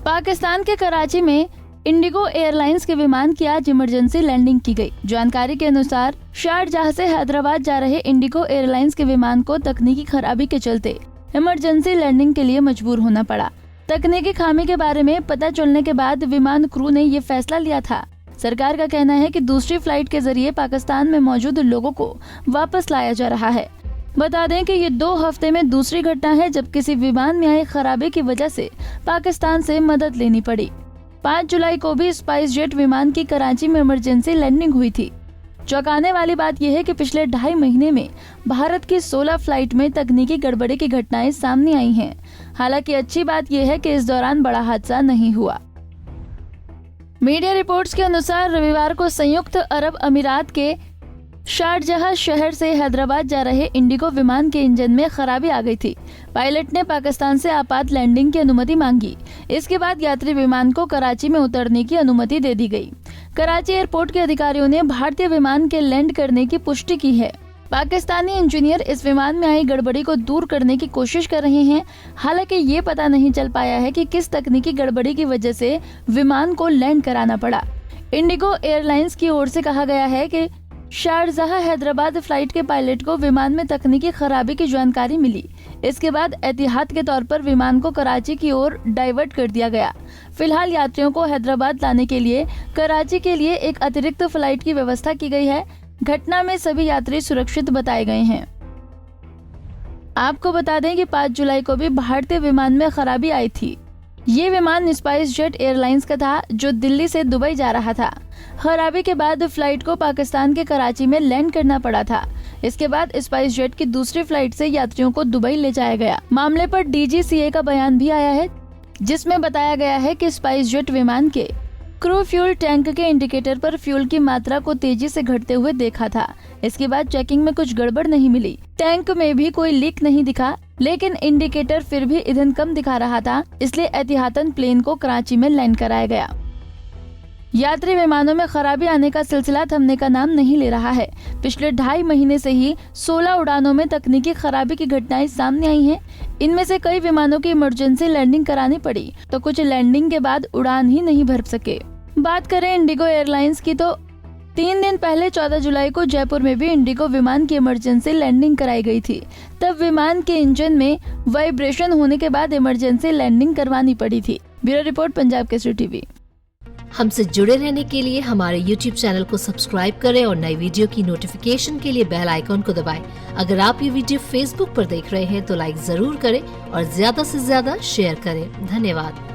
पाकिस्तान के कराची में Indigo airlines के विमान की आज इमरजेंसी लैंडिंग की गई। जानकारी के अनुसार शारजाह से हैदराबाद जा रहे इंडिगो एयरलाइंस के विमान को तकनीकी खराबी के चलते इमरजेंसी लैंडिंग के लिए मजबूर होना पड़ा। तकनीकी खामी के बारे में पता चलने के बाद विमान क्रू ने ये फैसला लिया था। सरकार का कहना है कि दूसरी फ्लाइट के जरिए पाकिस्तान में मौजूद लोगों को वापस लाया जा रहा है। बता दें कि ये 2 हफ्ते में दूसरी घटना है जब किसी विमान में आई खराबी की वजह से पाकिस्तान से मदद लेनी पड़ी। 5 जुलाई को भी स्पाइस जेट विमान की कराची में इमरजेंसी लैंडिंग हुई थी। चौंकाने वाली बात यह है कि पिछले 2.5 महीने में भारत की 16 फ्लाइट में तकनीकी गड़बड़ी की घटनाएं सामने आई हैं। हालांकि अच्छी बात यह है कि इस दौरान बड़ा हादसा नहीं हुआ। मीडिया रिपोर्ट्स के अनुसार रविवार को संयुक्त अरब अमीरात के शारजाह शहर से हैदराबाद जा रहे इंडिगो विमान के इंजन में खराबी आ गई थी। पायलट ने पाकिस्तान से आपात लैंडिंग की अनुमति मांगी। इसके बाद यात्री विमान को कराची में उतरने की अनुमति दे दी गई। कराची एयरपोर्ट के अधिकारियों ने भारतीय विमान के लैंड करने की पुष्टि की है। पाकिस्तानी इंजीनियर इस विमान में आई गड़बड़ी को दूर करने की कोशिश कर रहे हैं। हालांकि ये पता नहीं चल पाया है कि किस तकनीकी गड़बड़ी की वजह से विमान को लैंड कराना पड़ा। इंडिगो एयरलाइंस की ओर से कहा गया है कि शारजाह हैदराबाद फ्लाइट के पायलट को विमान में तकनीकी खराबी की जानकारी मिली। इसके बाद एहतियात के तौर पर विमान को कराची की ओर डाइवर्ट कर दिया गया। फिलहाल यात्रियों को हैदराबाद लाने के लिए कराची के लिए एक अतिरिक्त फ्लाइट की व्यवस्था की गई है। घटना में सभी यात्री सुरक्षित बताए गए हैं। आपको बता दें कि 5 जुलाई को भी भारतीय विमान में खराबी आई थी। ये विमान स्पाइस जेट एयरलाइंस का था जो दिल्ली से दुबई जा रहा था। खराबी के बाद फ्लाइट को पाकिस्तान के कराची में लैंड करना पड़ा था। इसके बाद स्पाइस जेट की दूसरी फ्लाइट से यात्रियों को दुबई ले जाया गया। मामले पर DGCA का बयान भी आया है, जिसमें बताया गया है कि स्पाइस जेट विमान के क्रू फ्यूल टैंक के इंडिकेटर पर फ्यूल की मात्रा को तेजी से घटते हुए देखा था। इसके बाद चेकिंग में कुछ गड़बड़ नहीं मिली। टैंक में भी कोई लीक नहीं दिखा, लेकिन इंडिकेटर फिर भी ईंधन कम दिखा रहा था। इसलिए एहतियातन प्लेन को कराची में लैंड कराया गया। यात्री विमानों में खराबी आने का सिलसिला थमने का नाम नहीं ले रहा है। पिछले 2.5 महीने से ही 16 उड़ानों में तकनीकी खराबी की घटनाएं सामने आई हैं। इनमें से कई विमानों की इमरजेंसी लैंडिंग करानी पड़ी, तो कुछ लैंडिंग के बाद उड़ान ही नहीं भर सके। बात करें इंडिगो एयरलाइंस की, तो 3 दिन पहले 14 जुलाई को जयपुर में भी इंडिगो विमान की इमरजेंसी लैंडिंग कराई गई थी। तब विमान के इंजन में वाइब्रेशन होने के बाद इमरजेंसी लैंडिंग करवानी पड़ी थी। Bureau report, Punjab Kesari TV. हमसे जुड़े रहने के लिए हमारे YouTube चैनल को सब्सक्राइब करें और नई वीडियो की नोटिफिकेशन के लिए बेल आइकॉन को दबाएं। अगर आप ये वीडियो Facebook पर देख रहे हैं तो लाइक जरूर करें और ज्यादा से ज्यादा शेयर करें। धन्यवाद।